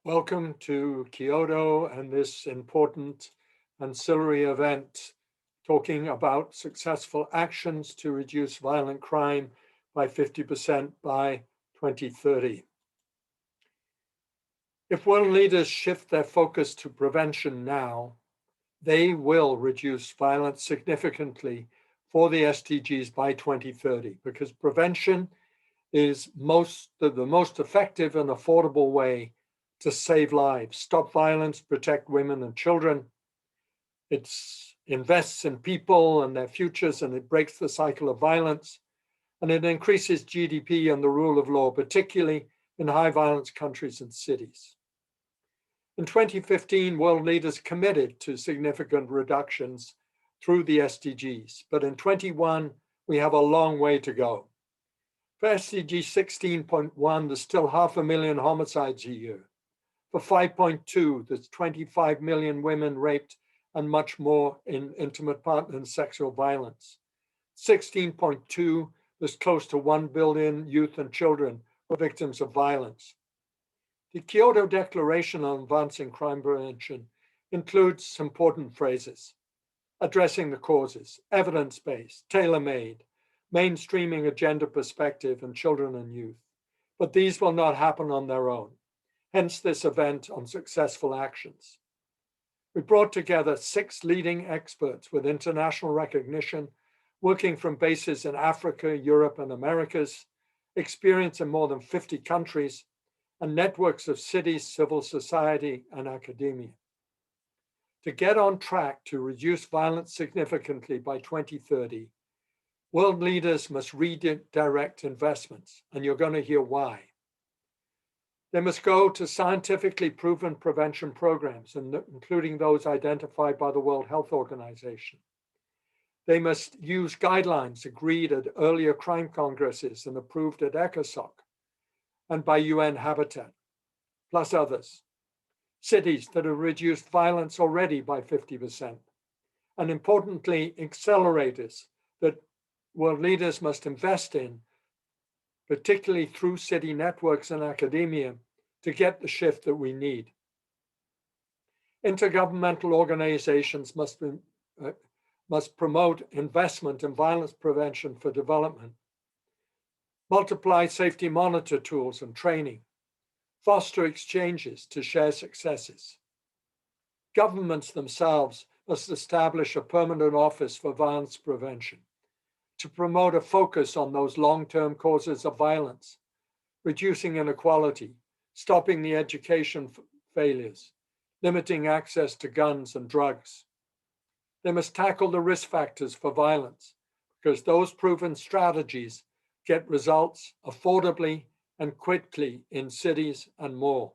Welcome to Kyoto and this important ancillary event talking about successful actions to reduce violent crime by 50% by 2030. If world leaders shift their focus to prevention now, they will reduce violence significantly for the SDGs by 2030 because prevention is the most effective and affordable way to save lives, stop violence, protect women and children. It invests in people and their futures, and it breaks the cycle of violence, and it increases GDP and the rule of law, particularly in high violence countries and cities. In 2015, world leaders committed to significant reductions through the SDGs, but in 21, we have a long way to go. For SDG 16.1, there's still 500,000 homicides a year. For 5.2, there's 25 million women raped and much more in intimate partner and sexual violence. 16.2, there's close to 1 billion youth and children who are victims of violence. The Kyoto Declaration on Advancing Crime Prevention includes important phrases: addressing the causes, evidence-based, tailor-made, mainstreaming a gender perspective and children and youth. But these will not happen on their own. Hence this event on successful actions. We brought together 6 leading experts with international recognition, working from bases in Africa, Europe, and Americas, experience in more than 50 countries, and networks of cities, civil society, and academia. To get on track to reduce violence significantly by 2030, world leaders must redirect investments, and you're going to hear why. They must go to scientifically proven prevention programs, including those identified by the World Health Organization. They must use guidelines agreed at earlier crime congresses and approved at ECOSOC and by UN Habitat, plus others. Cities that have reduced violence already by 50%. And importantly, accelerators that world leaders must invest in, particularly through city networks and academia, to get the shift that we need. Intergovernmental organizations must promote investment in violence prevention for development, multiply safety monitor tools and training, foster exchanges to share successes. Governments themselves must establish a permanent office for violence prevention to promote a focus on those long-term causes of violence, reducing inequality, stopping the education failures, limiting access to guns and drugs. They must tackle the risk factors for violence because those proven strategies get results affordably and quickly in cities and more.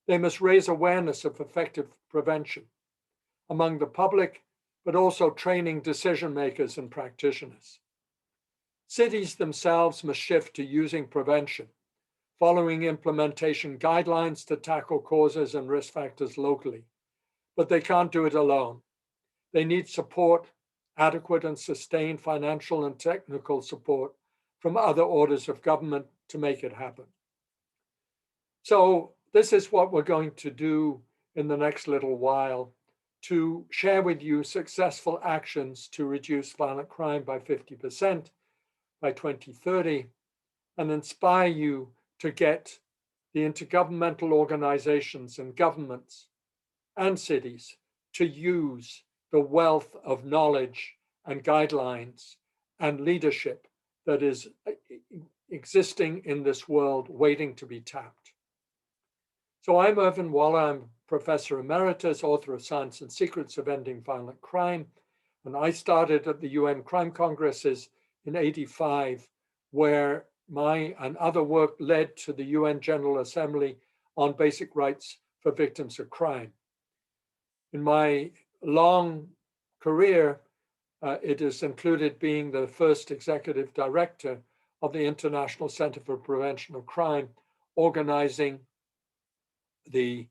They must raise awareness of effective prevention among the public, but also training decision makers and practitioners. Cities themselves must shift to using prevention, following implementation guidelines to tackle causes and risk factors locally. But they can't do it alone. They need support, adequate and sustained financial and technical support from other orders of government to make it happen. So this is what we're going to do in the next little while, to share with you successful actions to reduce violent crime by 50% by 2030 and inspire you to get the intergovernmental organizations and governments and cities to use the wealth of knowledge and guidelines and leadership that is existing in this world waiting to be tapped. So I'm Irvin Waller. I'm Professor Emeritus, author of Science and Secrets of Ending Violent Crime. And I started at the UN Crime Congresses in '85, where my and other work led to the UN General Assembly on basic rights for victims of crime. In my long career, it has included being the first executive director of the International Center for Prevention of Crime, organizing the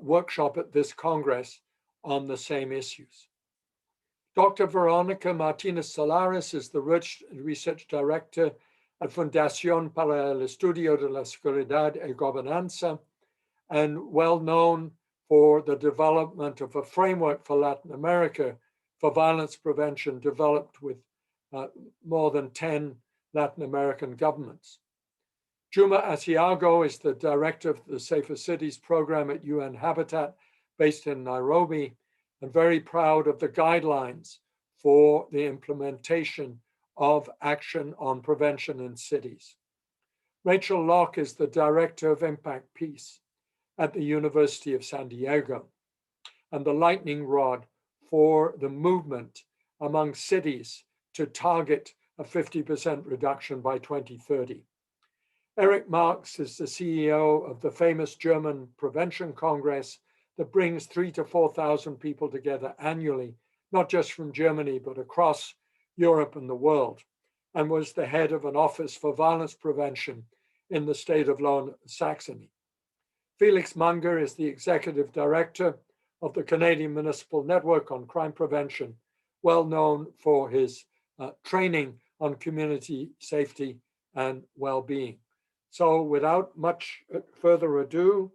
workshop at this Congress on the same issues. Dr. Veronica Martinez Solares is the research director at Fundación para el Estudio de la Seguridad y Gobernanza and well known for the development of a framework for Latin America for violence prevention developed with more than 10 Latin American governments. Juma Asiago is the director of the Safer Cities program at UN Habitat based in Nairobi, and very proud of the guidelines for the implementation of action on prevention in cities. Rachel Locke is the director of Impact Peace at the University of San Diego, and the lightning rod for the movement among cities to target a 50% reduction by 2030. Eric Marx is the CEO of the famous German Prevention Congress that brings 3,000 to 4,000 people together annually, not just from Germany, but across Europe and the world, and was the head of an office for violence prevention in the state of Lower Saxony. Felix Munger is the executive director of the Canadian Municipal Network on Crime Prevention, well known for his training on community safety and well-being. So without much further ado,